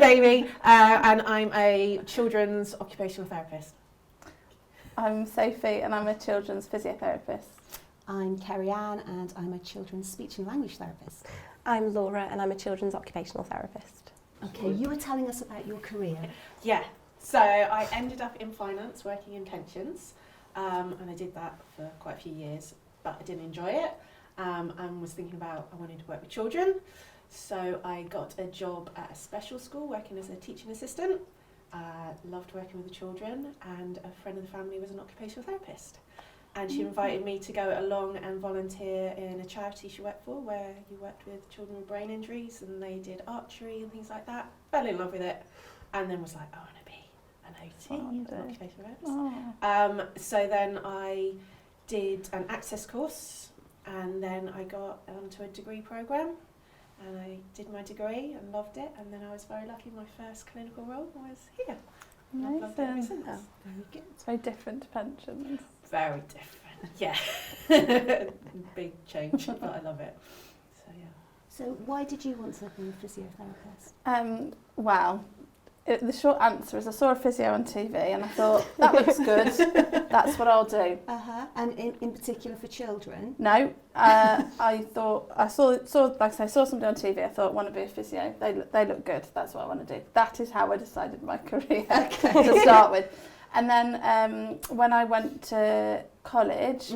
I'm Amy, and I'm a children's occupational therapist. I'm Sophie, and I'm a children's physiotherapist. I'm Kerryanne, and I'm a children's speech and language therapist. I'm Laura, and I'm a children's occupational therapist. Okay, you were telling us about your career. Yeah, so I ended up in finance, working in pensions, and I did that for quite a few years, but I didn't enjoy it, and was thinking about I wanted to work with children. So I got a job at a special school working as a teaching assistant. Loved working with the children, and a friend of the family was an occupational therapist. And she invited me to go along and volunteer in a charity she worked for, where you worked with children with brain injuries, and they did archery and things like that. Fell in love with it, and then was like, I want to be an OT, an occupational therapist. So then I did an access course, and then I got onto a degree programme, and I did my degree and loved it, and then I was very lucky my first clinical role was here. I've loved it ever since. Very good. It's very different to pensions. Very different, yeah. Big change, but I love it. So yeah. So why did you want to be a physiotherapist? Well, the short answer is I saw a physio on TV and I thought, that looks good, that's what I'll do. And in particular for children? No, I thought, I saw somebody on TV, I thought, I want to be a physio. They look good, that's what I want to do. That is how I decided my career to start with. And then when I went to college,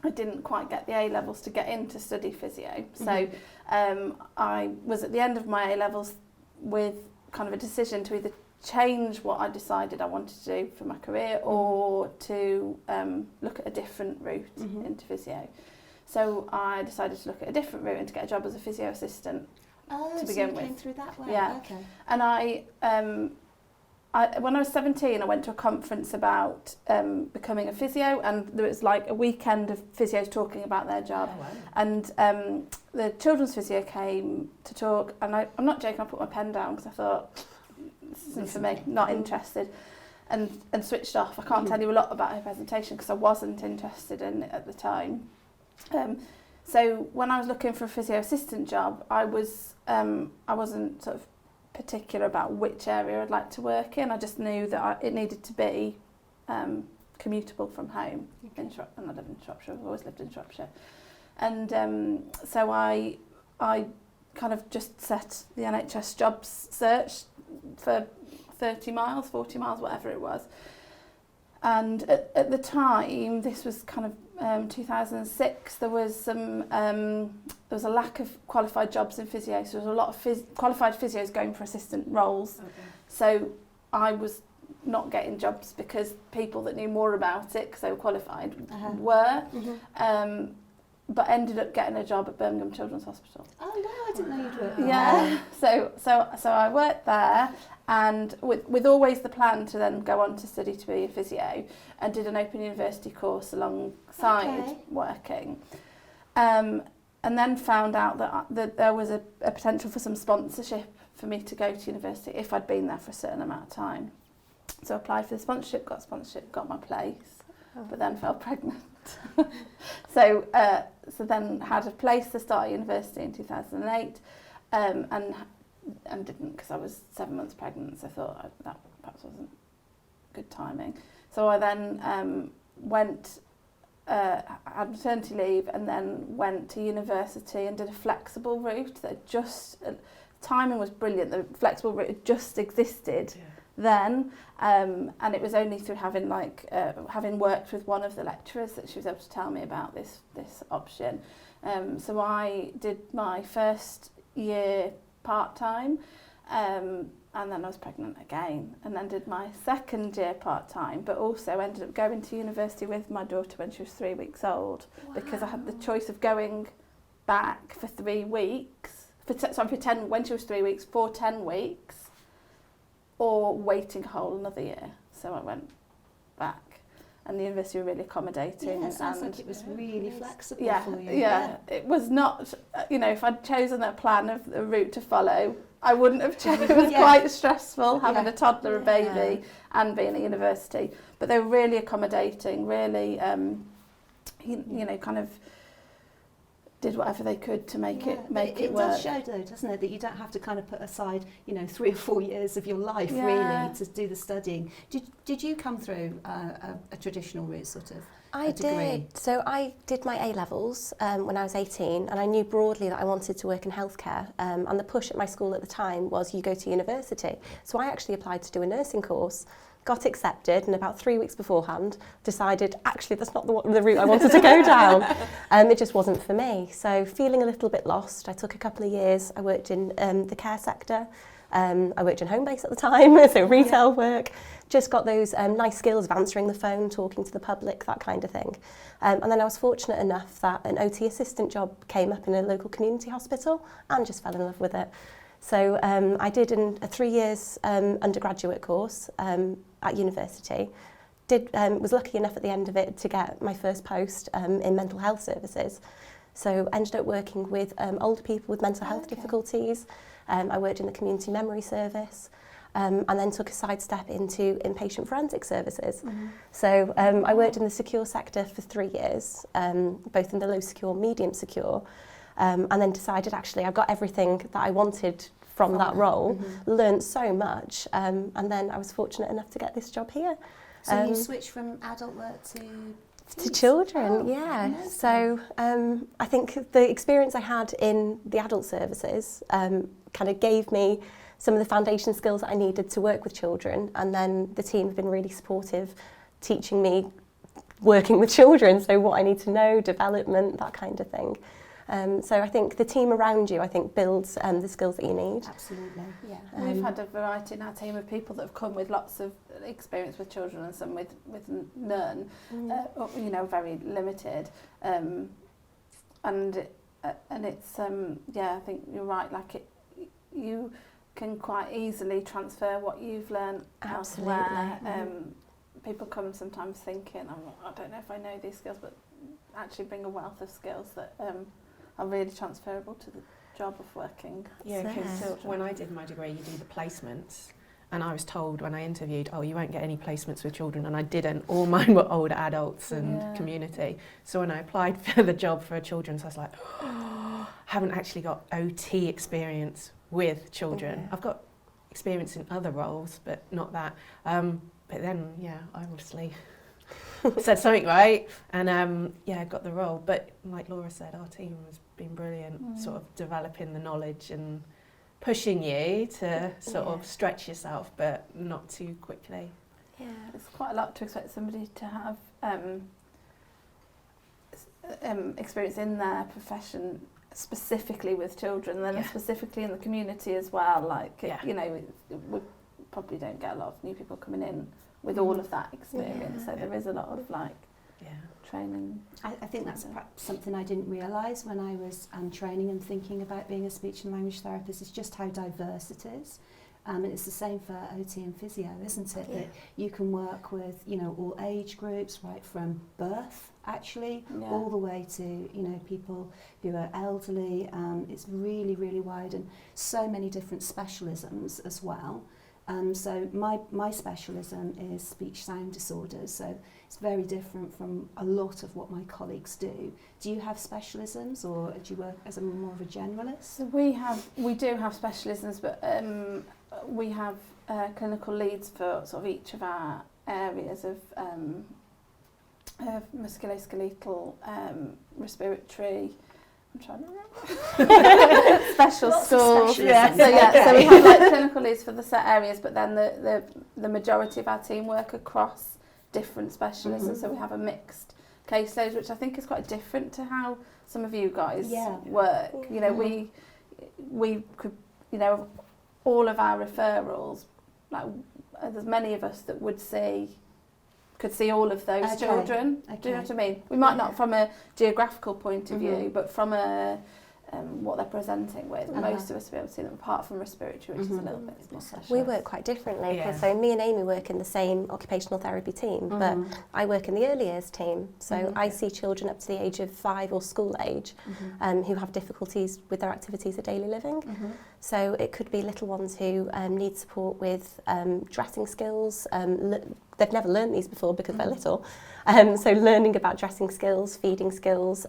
I didn't quite get the A-levels to get in to study physio. So I was at the end of my A-levels with kind of a decision to either change what I decided I wanted to do for my career or to look at a different route into physio. So I decided to look at a different route and to get a job as a physio assistant to begin with. So you came through that way? Yeah. Okay. And I when I was 17, I went to a conference about becoming a physio, and there was like a weekend of physios talking about their job. Oh, wow. And the children's physio came to talk, and I'm not joking, I put my pen down because I thought, this isn't for me, not interested, and switched off. I can't tell you a lot about her presentation because I wasn't interested in it at the time. So when I was looking for a physio assistant job, I wasn't sort of particular about which area I'd like to work in. I just knew that it needed to be commutable from home. And I live in Shropshire, I've always lived in Shropshire. And so I kind of just set the NHS jobs search for 30 miles, 40 miles, whatever it was. And at the time, this was kind of 2006, there was a lack of qualified jobs in physio, so there was a lot of qualified physios going for assistant roles. Okay. So I was not getting jobs because people that knew more about it, because they were qualified, were. But ended up getting a job at Birmingham Children's Hospital. Oh no, I didn't know you'd work there. Yeah, so I worked there, and with always the plan to then go on to study to be a physio, and did an Open University course alongside working. And then found out that there was a potential for some sponsorship for me to go to university if I'd been there for a certain amount of time. So I applied for the sponsorship, got my place, but then fell pregnant. So then had a place to start university in 2008, and didn't, because I was 7 months pregnant, so I thought that perhaps wasn't good timing. So I then had maternity leave and then went to university and did a flexible route that timing was brilliant. The flexible route just existed then, and it was only through having worked with one of the lecturers that she was able to tell me about this option. So I did my first year part-time, and then I was pregnant again, and then did my second year part-time, but also ended up going to university with my daughter when she was 3 weeks old. Wow. Because I had the choice of going back for 3 weeks, when she was 3 weeks, for 10 weeks, or waiting a whole another year. So I went back, and the university were really accommodating. Yeah, it sounds like it was really flexible for you. Yeah, it was not, if I'd chosen a plan of a route to follow, I wouldn't have chosen. It was quite stressful having a toddler, a baby, and being at university. But they were really accommodating, really, kind of did whatever they could to make it work. It does show, though, doesn't it, that you don't have to kind of put aside, 3 or 4 years of your life really to do the studying. Did you come through a traditional route, sort of? I did. So I did my A-levels when I was 18, and I knew broadly that I wanted to work in healthcare. And the push at my school at the time was you go to university. So I actually applied to do a nursing course, got accepted, and about 3 weeks beforehand decided actually that's not the route I wanted to go down. It just wasn't for me. So feeling a little bit lost, I took a couple of years. I worked in the care sector. I worked in Homebase at the time, so retail work. Just got those nice skills of answering the phone, talking to the public, that kind of thing. And then I was fortunate enough that an OT assistant job came up in a local community hospital and just fell in love with it. So I did a 3 years undergraduate course at university. Was lucky enough at the end of it to get my first post in mental health services. So ended up working with older people with mental health difficulties. I worked in the community memory service and then took a sidestep into inpatient forensic services. So I worked in the secure sector for 3 years, both in the low secure, medium secure, and then decided actually I've got everything that I wanted from that role, learned so much, and then I was fortunate enough to get this job here. So you switched from adult work to children, yeah. Amazing. So I think the experience I had in the adult services kind of gave me some of the foundation skills that I needed to work with children, and then the team have been really supportive, teaching me working with children, so what I need to know, development, that kind of thing. So I think the team around you, builds the skills that you need. Absolutely, yeah. We've had a variety in our team of people that have come with lots of experience with children and some with none, very limited. And it's, I think you're right, you can quite easily transfer what you've learned elsewhere. People come sometimes thinking, I don't know if I know these skills, but actually bring a wealth of skills that are really transferable to the job of working. Yeah, because when I did my degree, you do the placements, and I was told when I interviewed, you won't get any placements with children, and I didn't. All mine were older adults and community. So when I applied for the job for children's, I was like, haven't actually got OT experience with children. I've got experience in other roles, but not that. But then, I obviously said something right, and got the role. But like Laura said, our team has been brilliant, sort of developing the knowledge and pushing you to sort of stretch yourself, but not too quickly. Yeah, it's quite a lot to expect somebody to have experience in their profession, specifically with children, and then specifically in the community as well. We probably don't get a lot of new people coming in with all of that experience, so there is a lot of training. I think that's perhaps something I didn't realise when I was training and thinking about being a speech and language therapist, is just how diverse it is. And it's the same for OT and physio, isn't it? That you can work with, all age groups, right from birth, actually, all the way to, people who are elderly. It's really, really wide, and so many different specialisms as well. So my specialism is speech sound disorders, so it's very different from a lot of what my colleagues do. Do you have specialisms, or do you work as more of a generalist? So we do have specialisms, but we have clinical leads for sort of each of our areas of musculoskeletal, respiratory. I'm trying to remember. Special schools. So we have clinical leads for the set areas, but then the majority of our team work across different specialisms. So we have a mixed caseload, which I think is quite different to how some of you guys work. We could, all of our referrals, there's many of us that could see all of those children. Do you know what I mean? We might not from a geographical point of view, but from a what they're presenting with. Most of us will be able to see them, apart from respiratory, which is a little bit more special. We work quite differently. So me and Amy work in the same occupational therapy team, but I work in the early years team. So I see children up to the age of 5 or school age who have difficulties with their activities of daily living. So it could be little ones who need support with dressing skills. They've never learned these before because they're little. So learning about dressing skills, feeding skills,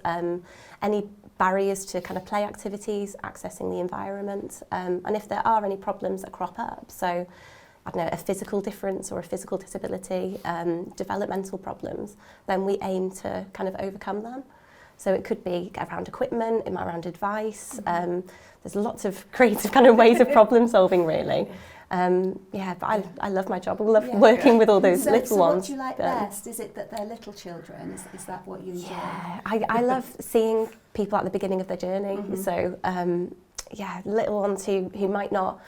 any barriers to kind of play activities, accessing the environment, and if there are any problems that crop up, so I don't know, a physical difference or a physical disability, developmental problems, then we aim to kind of overcome them. So it could be around equipment, it might be around advice. There's lots of creative kind of ways of problem solving, really. But I love my job. I love working with all those little ones. What do you like best? Is it that they're little children? Is that what you enjoy? Yeah, I love seeing people at the beginning of their journey. So, little ones who might not,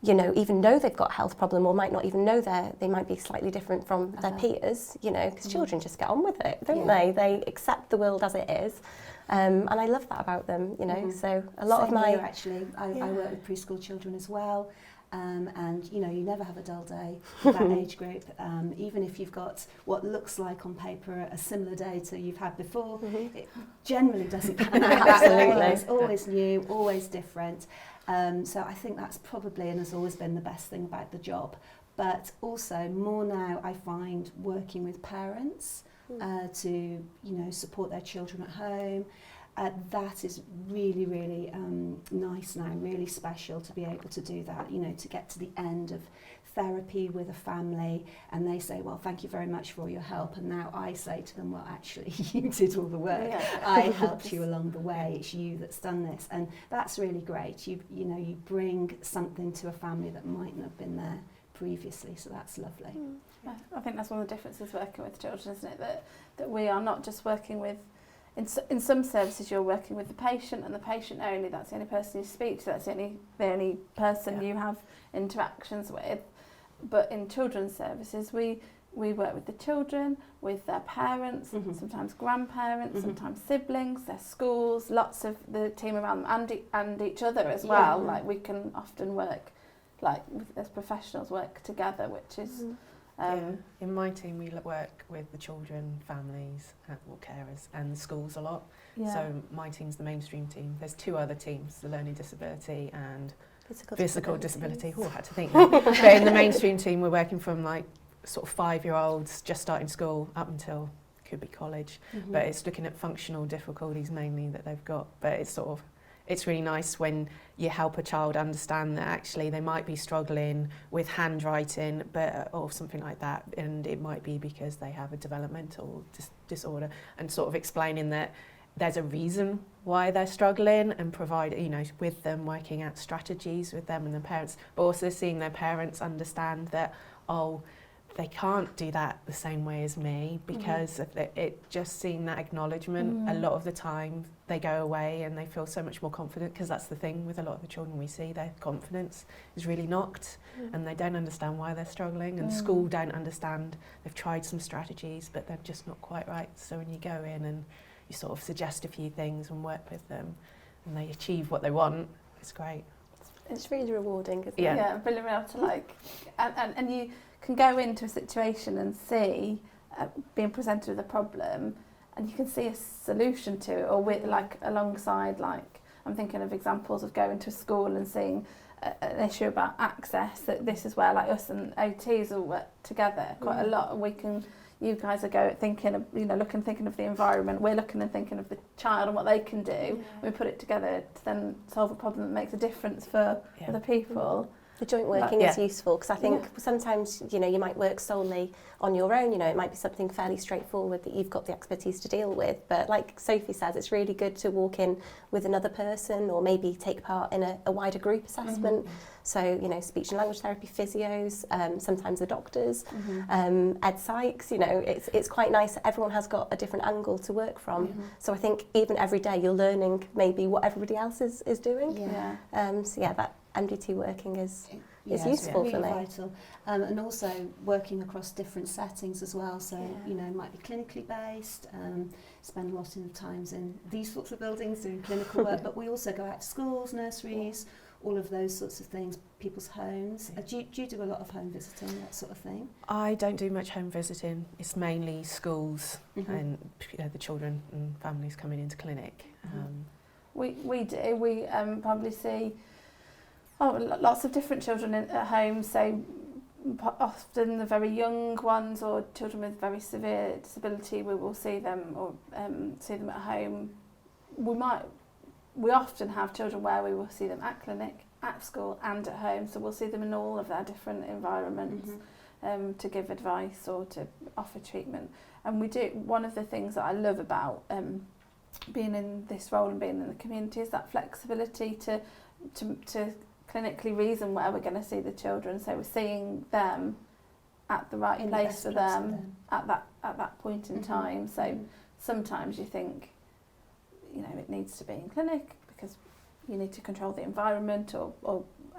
even know they've got a health problem, or might not even know they might be slightly different from their peers, because children just get on with it, don't they? They accept the world as it is. And I love that about them, So a lot of my... Actually, I work with preschool children as well. And you never have a dull day with that age group, even if you've got what looks like on paper a similar day to you've had before. It generally doesn't pan out. Absolutely. It's always new, always different. So I think that's probably and has always been the best thing about the job. But also more now I find working with parents to support their children at home. That is really, really nice now, really special to be able to do that, to get to the end of therapy with a family and they say, well, thank you very much for all your help. And now I say to them, well, actually, you did all the work. Yeah. I helped you along the way. It's you that's done this. And that's really great. You bring something to a family that mightn't have been there previously. So that's lovely. I think that's one of the differences working with children, isn't it? That we are not just working with... In some services, you're working with the patient and the patient only. That's the only person you speak to. That's the only person you have interactions with. But in children's services, we work with the children, with their parents, sometimes grandparents, sometimes siblings, their schools, lots of the team around them, and each other as well. Like we can often work, as professionals, work together, which is. In my team, we work with the children, families, carers, and the schools a lot. Yeah. So my team's the mainstream team. There's two other teams, the learning disability and physical disability. Oh, I had to think. But in the mainstream team, we're working from sort of 5-year-olds just starting school up until could be college. But it's looking at functional difficulties mainly that they've got. But it's really nice when you help a child understand that actually they might be struggling with handwriting or something like that, and it might be because they have a developmental disorder, and sort of explaining that there's a reason why they're struggling and provide, with them, working out strategies with them and their parents, but also seeing their parents understand that, they can't do that the same way as me because of it just seeing that acknowledgement. A lot of the time they go away and they feel so much more confident, because that's the thing with a lot of the children we see, their confidence is really knocked and they don't understand why they're struggling, and school don't understand. They've tried some strategies but they're just not quite right. So when you go in and you sort of suggest a few things and work with them and they achieve what they want, it's great. It's really rewarding, isn't it? Yeah, really able to and you can go into a situation and see being presented with a problem, and you can see a solution to it, or with alongside. I'm thinking of examples of going to a school and seeing an issue about access. That this is where us and OTs all work together quite a lot. And you guys are thinking of thinking of the environment. We're looking and thinking of the child and what they can do. We put it together to then solve a problem that makes a difference for other people. The joint working is useful, because I think sometimes, you might work solely on your own, it might be something fairly straightforward that you've got the expertise to deal with. But like Sophie says, it's really good to walk in with another person, or maybe take part in a wider group assessment. So, speech and language therapy physios, sometimes the doctors, ed psychs, it's quite nice. Everyone has got a different angle to work from. So I think even every day you're learning maybe what everybody else is doing. That MDT working is useful for me. Vital. And also working across different settings as well. So, it might be clinically based, spend a lot of times in these sorts of buildings doing clinical work, but we also go out to schools, nurseries, all of those sorts of things, people's homes. Do you do a lot of home visiting, that sort of thing? I don't do much home visiting. It's mainly schools and the children and families coming into clinic. We do. We probably see lots of different children at home, so often the very young ones or children with very severe disability, we will see them or see them at home. We might we often have children where we will see them at clinic, at school and at home, so we'll see them in all of their different environments to give advice or to offer treatment. And we do, one of the things that I love about being in this role and being in the community is that flexibility to clinically reason where we're going to see the children, so we're seeing them at the right place for them at that point in time. So sometimes you think, you know, it needs to be in clinic because you need to control the environment, or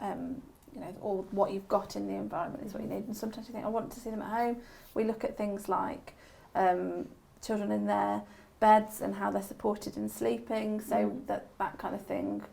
you know, or what you've got in the environment is what you need. And sometimes you think, I want to see them at home. We look at things like children in their beds and how they're supported in sleeping, so that kind of thing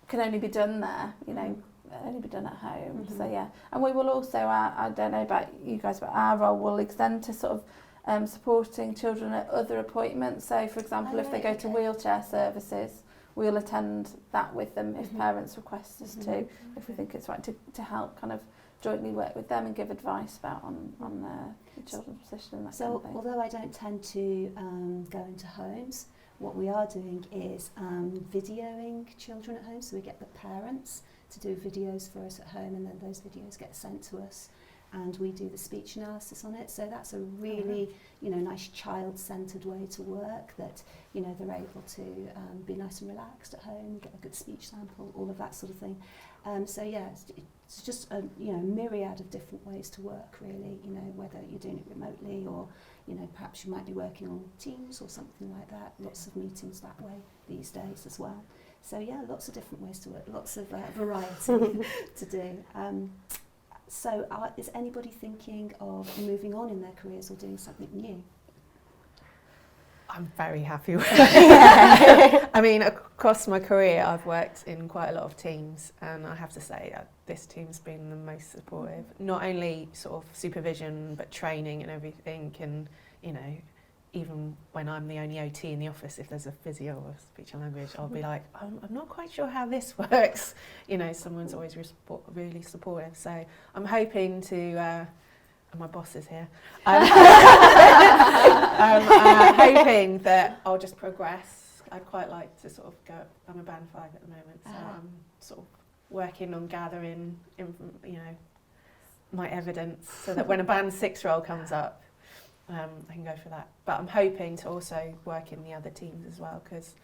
can only be done there, you know, only be done at home. So yeah, and we will also, I don't know about you guys, but our role will extend to sort of supporting children at other appointments. So for example, if they go to wheelchair services, we'll attend that with them if parents request us to, if we think it's right, to help kind of jointly work with them and give advice about on the children's position and that kind of thing. Although I don't tend to go into homes, what we are doing is videoing children at home, so we get the parents to do videos for us at home, and then those videos get sent to us and we do the speech analysis on it. So that's a really, you know, nice child-centred way to work, that, you know, they're able to be nice and relaxed at home, get a good speech sample, all of that sort of thing. So yeah, it's just a, you know, myriad of different ways to work, really, you know, whether you're doing it remotely or, you know, perhaps you might be working on Teams or something like that. Lots of meetings that way these days as well. So yeah, lots of different ways to work, lots of variety to do. So is anybody thinking of moving on in their careers or doing something new? I'm very happy with it. I mean, across my career, I've worked in quite a lot of teams, and I have to say that this team's been the most supportive. Not only sort of supervision, but training and everything. And, you know, even when I'm the only OT in the office, if there's a physio or speech and language, I'll be like, I'm not quite sure how this works. You know, someone's always really supportive. So I'm hoping to, and my boss is here, hoping that I'll just progress. I'd quite like to sort of go, I'm a band 5 at the moment, so I'm sort of working on gathering, you know, my evidence, so that when a band 6 role comes up, I can go for that. But I'm hoping to also work in the other teams as well, because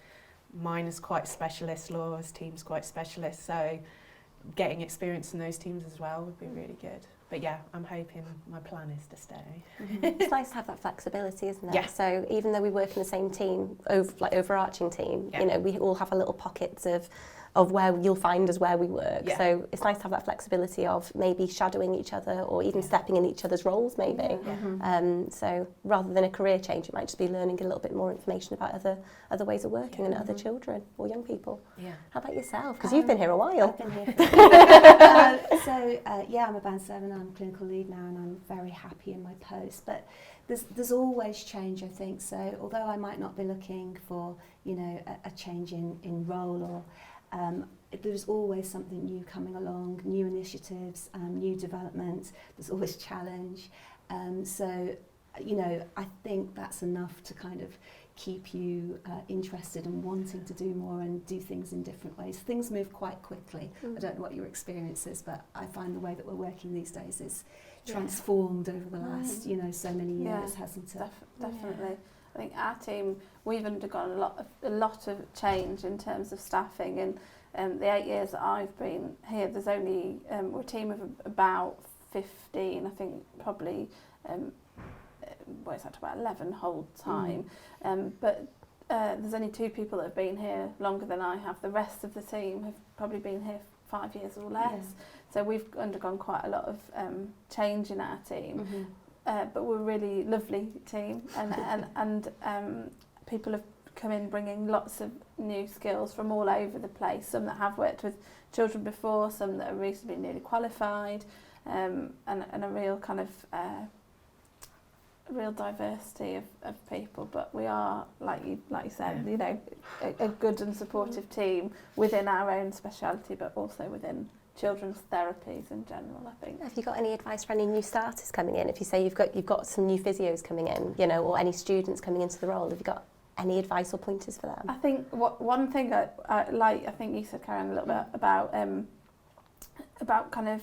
mine is quite specialist, Laura's team's quite specialist, so getting experience in those teams as well would be really good. But yeah, I'm hoping, my plan is to stay. It's nice to have that flexibility, isn't it? Yeah. So even though we work in the same team, overarching team, you know, we all have a little pockets of where you'll find us where we work. Yeah. So it's nice to have that flexibility of maybe shadowing each other or even stepping in each other's roles maybe. So rather than a career change, it might just be learning a little bit more information about other ways of working and other children or young people. Yeah. How about yourself? Because you've been here a while. I've been here for yeah, I'm a band 7, I'm a clinical lead now, and I'm very happy in my post. But there's always change, I think. So although I might not be looking for, you know, a change in role, or there's always something new coming along, new initiatives, new development. There's always challenge. So, you know, I think that's enough to kind of keep you interested and wanting to do more and do things in different ways. Things move quite quickly. I don't know what your experience is, but I find the way that we're working these days is transformed over the last, you know, so many years, hasn't it? Definitely. I think our team, we've undergone a lot of change in terms of staffing, and the 8 years that I've been here, there's only we're a team of about 15, I think probably about 11 whole time, but there's only 2 people that have been here longer than I have. The rest of the team have probably been here 5 years or less, so we've undergone quite a lot of change in our team. But we're a really lovely team, and people have come in bringing lots of new skills from all over the place. Some that have worked with children before, some that are recently newly qualified, and a real kind of real diversity of people. But we are, like you said, you know, a good and supportive team within our own speciality, but also within children's therapies in general, I think. Have you got any advice for any new starters coming in? If you say you've got some new physios coming in, you know, or any students coming into the role, have you got any advice or pointers for them? I think one thing I think you said, Kerryanne, a little bit about kind of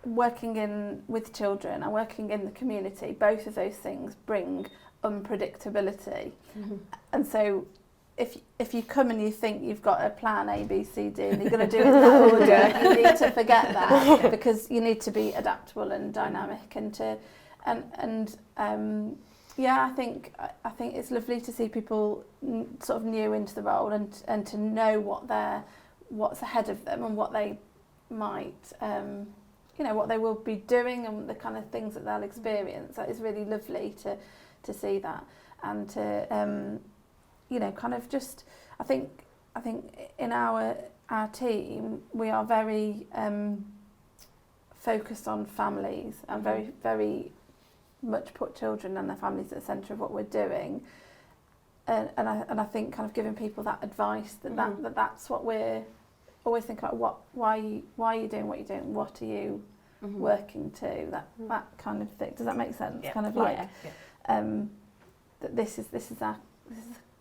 working with children and working in the community. Both of those things bring unpredictability, and so if you come and you think you've got a plan A, B, C, D, and you're going to do it in that order, you need to forget that, because you need to be adaptable and dynamic, I think it's lovely to see people sort of new into the role and to know what's ahead of them and what they might what they will be doing and the kind of things that they'll experience. That is really lovely to see that, and to kind of just I think in our team we are very focused on families and very, very much put children and their families at the centre of what we're doing, and I think kind of giving people that advice that's what we're always thinking about. Why are you doing what you're doing? What are you working to? That kind of thing. Does that make sense? Yeah. Kind of like that this is the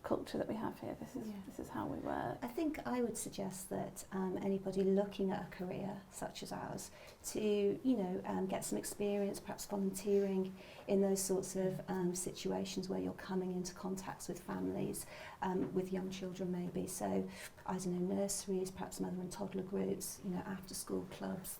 culture that we have here. This is how we work. I think I would suggest that anybody looking at a career such as ours to get some experience, perhaps volunteering in those sorts of situations where you're coming into contacts with families, with young children maybe. So, I don't know, nurseries, perhaps mother and toddler groups, after school clubs,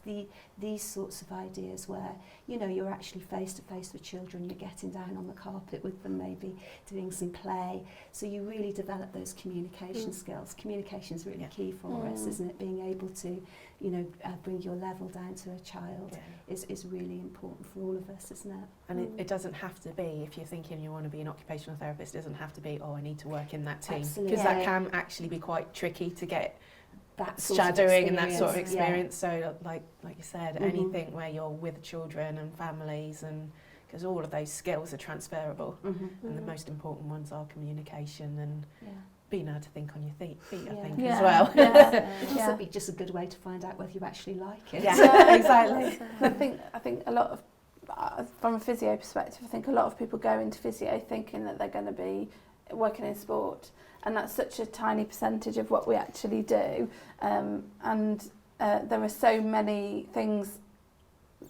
these sorts of ideas where, you're actually face to face with children, you're getting down on the carpet with them, maybe doing some play. So you really develop those communication skills. Communication is really key for us, isn't it? Being able to, bring your level down to a child is really important for all of us, isn't it? And it doesn't have to be, if you're thinking you want to be an occupational therapist, it doesn't have to be, I need to work in that team. Because that can actually be quite tricky to get that sort shadowing of and that sort of experience. Yeah. So like you said, anything where you're with children and families, and because all of those skills are transferable, and the most important ones are communication and being able to think on your feet, I think, as well. It'd also be just a good way to find out whether you actually like it. Yeah, exactly. I think a lot of, from a physio perspective, I think a lot of people go into physio thinking that they're going to be working in sport, and that's such a tiny percentage of what we actually do. There are so many things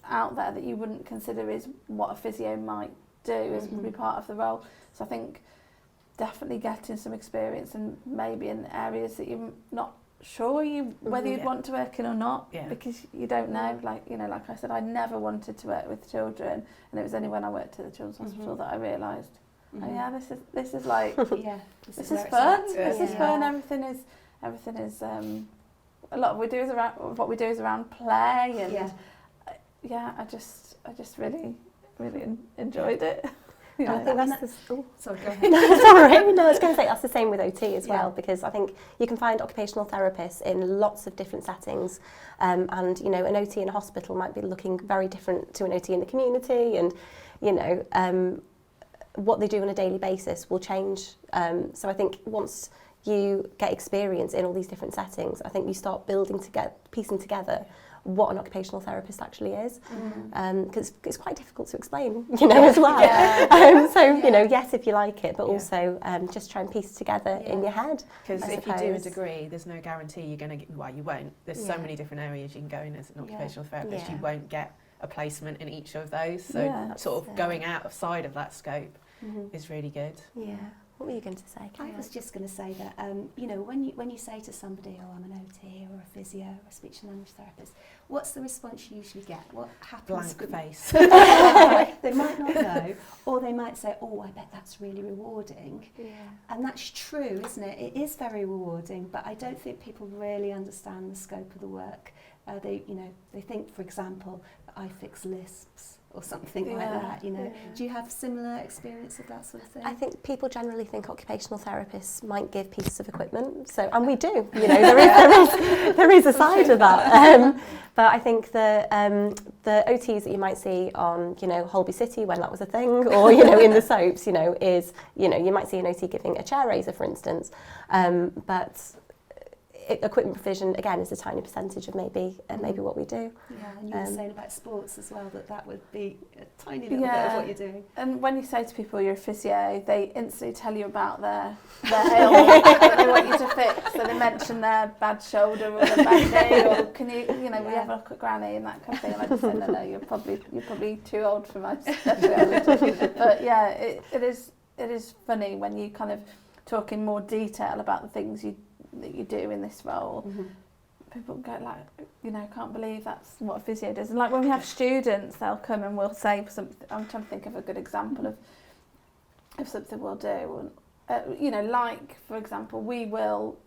out there that you wouldn't consider is what a physio might do as be part of the role. So I think definitely getting some experience, and maybe in areas that you're not sure whether you'd want to work in or not, because you don't know. Like I said, I never wanted to work with children, and it was only when I worked at the Children's Hospital that I realised, this is like this is fun. This is fun. Everything is a lot of what we do is around play, and I just really enjoyed it. I think that's sorry, go ahead. Sorry, no, I was going to say that's the same with OT as well, because I think you can find occupational therapists in lots of different settings, and an OT in a hospital might be looking very different to an OT in the community, and what they do on a daily basis will change. So I think once you get experience in all these different settings, I think you start piecing together what an occupational therapist actually is, because it's quite difficult to explain, as well. Yes, if you like it, but also just try and piece together in your head. Because if you do a degree, there's no guarantee you're going to get, you won't. There's so many different areas you can go in as an occupational therapist. You won't get a placement in each of those. So sort of going outside of that scope is really good. Yeah. What were you going to say, Kerry? I was just going to say that, when you say to somebody, I'm an OT or a physio or a speech and language therapist, what's the response you usually get? What happens? Blank face. They might not know, or they might say, I bet that's really rewarding. Yeah. And that's true, isn't it? It is very rewarding, but I don't think people really understand the scope of the work. They think, for example, that I fix lisps or something like that, Do you have similar experience of that sort of thing? I think people generally think occupational therapists might give pieces of equipment, and we do, there is a side of that. But I think the OTs that you might see on, Holby City when that was a thing, or, in the soaps, is, you might see an OT giving a chair raiser, for instance. But equipment provision, again, is a tiny percentage of maybe what we do. Yeah, and you were saying about sports as well, that would be a tiny little bit of what you're doing. And when you say to people you're a physio, they instantly tell you about their ailment that they want you to fix. So they mention their bad shoulder or their bad knee, or can you we have a look at Granny and that kind of thing. And I just say, no, you're probably too old for my speciality. But yeah, it is funny when you kind of talk in more detail about the things that you do in this role. People go like, can't believe that's what a physio does. And like when we have students, they'll come and we'll say something. I'm trying to think of a good example of something we'll do. Like for example, we will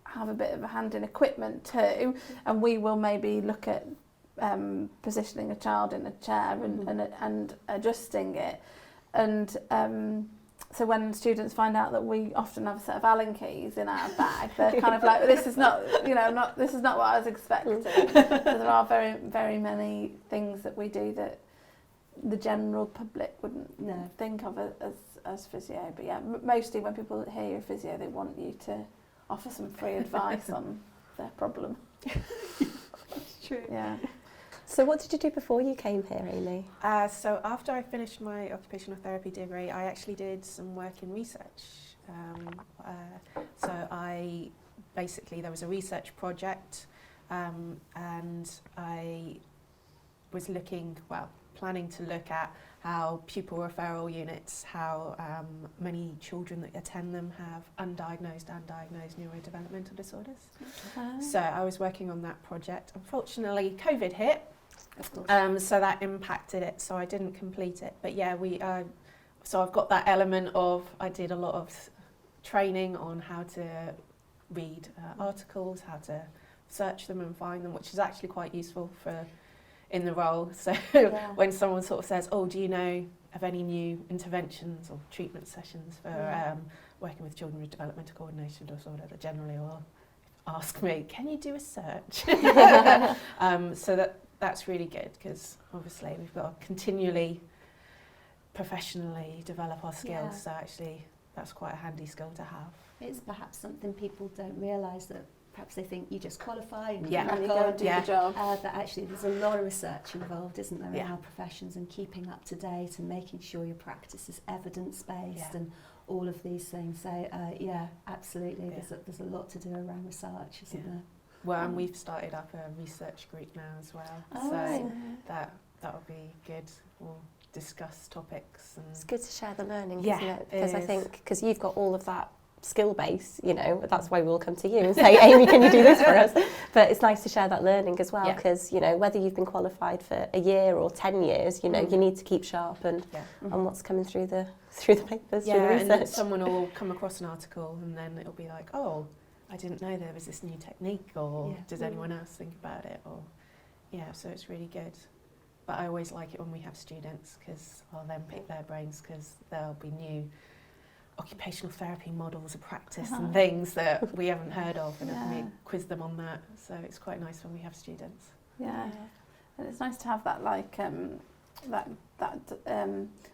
have a bit of a hand in equipment too, and we will maybe look at positioning a child in a chair and adjusting it. And so when students find out that we often have a set of Allen keys in our bag, they're kind of like, this is not what I was expecting. So there are very, very many things that we do that the general public wouldn't think of as physio. But yeah, mostly when people hear you're physio, they want you to offer some free advice on their problem. That's true. Yeah. So what did you do before you came here, Amy? So after I finished my occupational therapy degree, I actually did some work in research. There was a research project, and I was planning to look at how pupil referral units, how many children that attend them have undiagnosed and diagnosed neurodevelopmental disorders. So I was working on that project. Unfortunately, COVID hit. Of course. So that impacted it, so I didn't complete it. But yeah, so I've got that element of, I did a lot of training on how to read articles, how to search them and find them, which is actually quite useful in the role. So when someone sort of says, do you know of any new interventions or treatment sessions for working with children with developmental coordination disorder, they generally will ask me, can you do a search? So that's really good, because obviously we've got to continually professionally develop our skills, so actually that's quite a handy skill to have. It's perhaps something people don't realise, that perhaps they think you just qualify and you go and do the job. But actually there's a lot of research involved, isn't there, in our professions, and keeping up to date and making sure your practice is evidence-based and all of these things. So absolutely, there's a lot to do around research, isn't there? Well, and we've started up a research group now as well, so that would be good. We'll discuss topics. And it's good to share the learning, isn't it? Because I think, because you've got all of that skill base, that's why we'll come to you and say, Amy, can you do this for us? But it's nice to share that learning as well, because whether you've been qualified for a year or 10 years, you need to keep sharp and on what's coming through the papers, through the research. And then someone will come across an article and then it'll be like, I didn't know there was this new technique, or does anyone else think about it? Or so it's really good. But I always like it when we have students, because I'll then pick their brains, because there'll be new occupational therapy models of practice and things that we haven't heard of, and we quiz them on that. So it's quite nice when we have students. Yeah, and it's nice to have that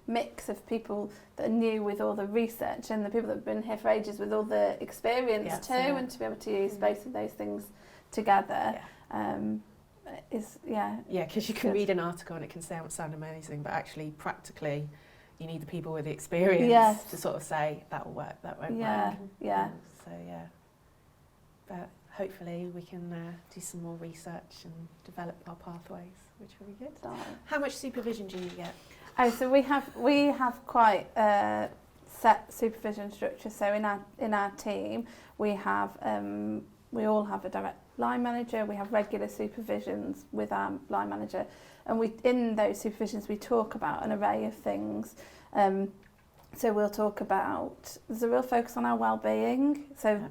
mix of people that are new with all the research and the people that have been here for ages with all the experience too, and to be able to use both of those things together is because you can read an article and it can sound amazing, but actually practically you need the people with the experience to sort of say that will work, that won't work. But hopefully we can do some more research and develop our pathways, which will be good. How much supervision do you get? So we have quite a set supervision structure. So in our team we have we all have a direct line manager. We have regular supervisions with our line manager, and in those supervisions we talk about an array of things. So we'll talk about, there's a real focus on our well-being. So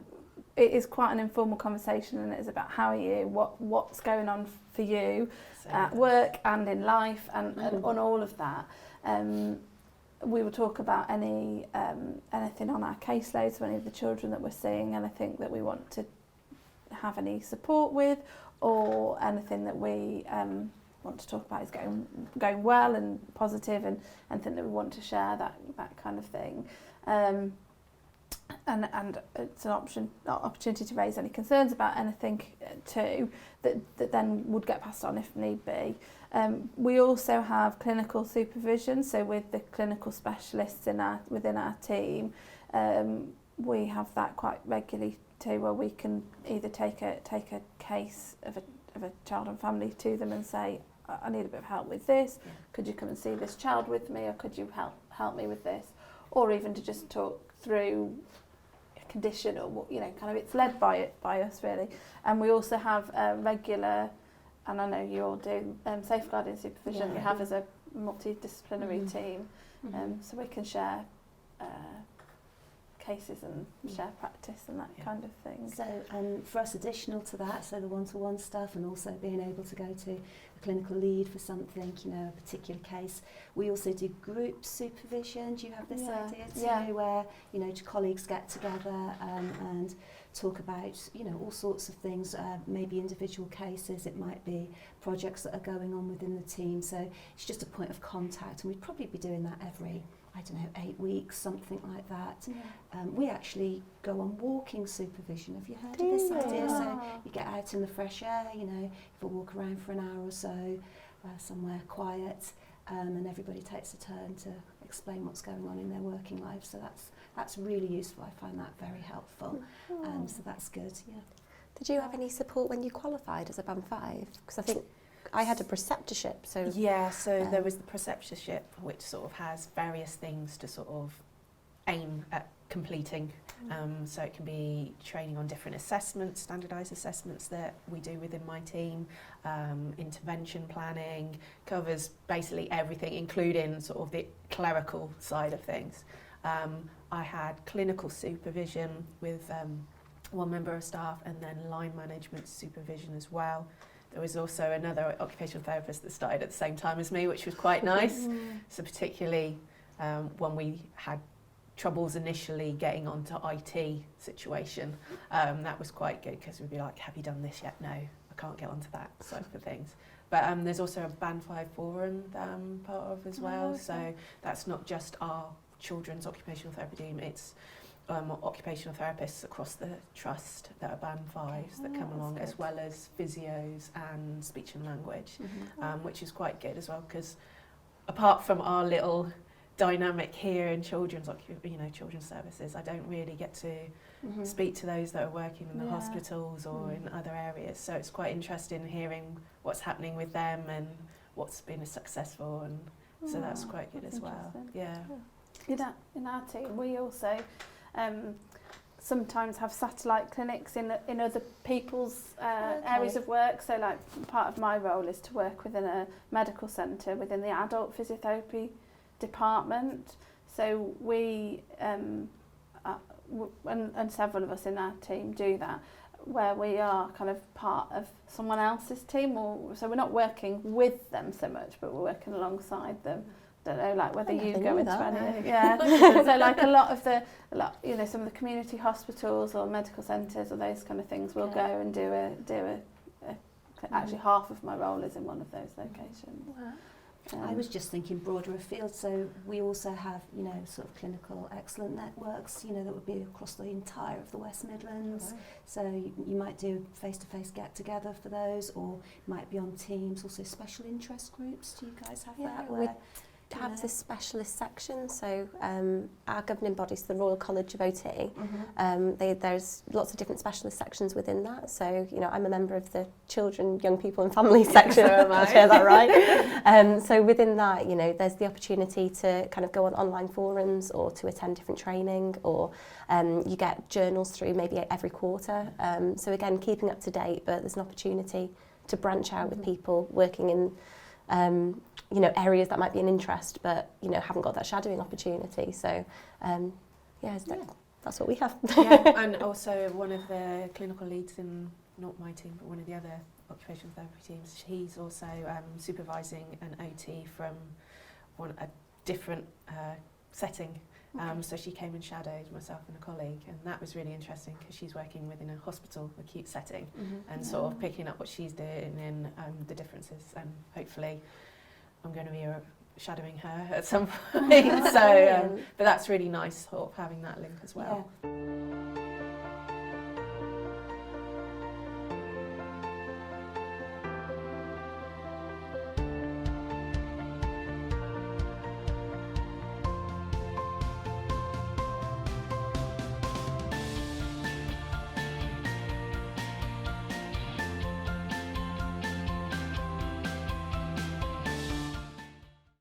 it is quite an informal conversation, and it is about how are you, what's going on for you at work and in life, and on all of that. We will talk about anything on our caseloads, so any of the children that we're seeing, anything that we want to have any support with, or anything that we want to talk about is going well and positive, and anything that we want to share, that kind of thing. and it's an opportunity to raise any concerns about anything too that then would get passed on if need be. We also have clinical supervision, so with the clinical specialists within our team, we have that quite regularly too, where we can either take a case of a child and family to them and say, I need a bit of help with this, could you come and see this child with me, or could you help me with this, or even to just talk through a condition, or kind of it's led by us really. And we also have regular, and I know you all do, safeguarding supervision. We have as a multidisciplinary team, so we can share cases and share practice and that kind of thing. So for us, additional to that, so the one-to-one stuff, and also being able to go to a clinical lead for something, a particular case, we also do group supervision. Do you have this idea too, where colleagues get together and talk about all sorts of things, maybe individual cases, it might be projects that are going on within the team, so it's just a point of contact, and we'd probably be doing that every 8 weeks, something like that. We actually go on walking supervision. Have you heard of this idea? So you get out in the fresh air, if I walk around for an hour or so, somewhere quiet, and everybody takes a turn to explain what's going on in their working life. So that's really useful. I find that very helpful. So that's good. Yeah. Did you have any support when you qualified as a Band 5? Because I think I had a preceptorship, so... Yeah, so there was the preceptorship, which sort of has various things to sort of aim at completing. So it can be training on different assessments, standardised assessments that we do within my team, intervention planning, covers basically everything, including sort of the clerical side of things. I had clinical supervision with one member of staff, and then line management supervision as well. There was also another occupational therapist that started at the same time as me, which was quite nice. So particularly when we had troubles initially getting onto IT situation, that was quite good, because we'd be like, have you done this yet? No, I can't get onto that side of things. But there's also a Band 5 forum that I'm part of as well. So that's not just our children's occupational therapy team, it's occupational therapists across the trust that are Band 5s that come along, as well as physios and speech and language, which is quite good as well, because apart from our little dynamic here in children's services, I don't really get to speak to those that are working in the hospitals or in other areas. So it's quite interesting hearing what's happening with them and what's been successful, and so that's quite good as well. Yeah. In our team, we also sometimes have satellite clinics in other people's areas of work. So like part of my role is to work within a medical centre within the adult physiotherapy department. So we and several of us in our team do that, where we are kind of part of someone else's team, so we're not working with them so much, but we're working alongside them. Don't know, like whether you go into any. So like some of the community hospitals or medical centres or those kind of things, we'll go and do a actually half of my role is in one of those locations. I was just thinking broader afield, so we also have sort of clinical excellent networks that would be across the entire of the West Midlands. So you might do face-to-face get-together for those, or might be on teams. Also special interest groups, do you guys have that? We have this specialist section, so our governing body is the Royal College of OT. There's lots of different specialist sections within that, so I'm a member of the children, young people and families section. I'll share that right. So within that, there's the opportunity to kind of go on online forums or to attend different training, or you get journals through maybe every quarter. So again, keeping up to date, but there's an opportunity to branch out with people working in areas that might be an interest, but haven't got that shadowing opportunity. So that's what we have. And also one of the clinical leads in, not my team, but one of the other occupational therapy teams, he's also supervising an OT from a different setting. So she came and shadowed myself and a colleague, and that was really interesting, because she's working within a hospital acute setting and sort of picking up what she's doing in the differences, and hopefully I'm going to be shadowing her at some point. So, but that's really nice, sort of having that link as well. Yeah.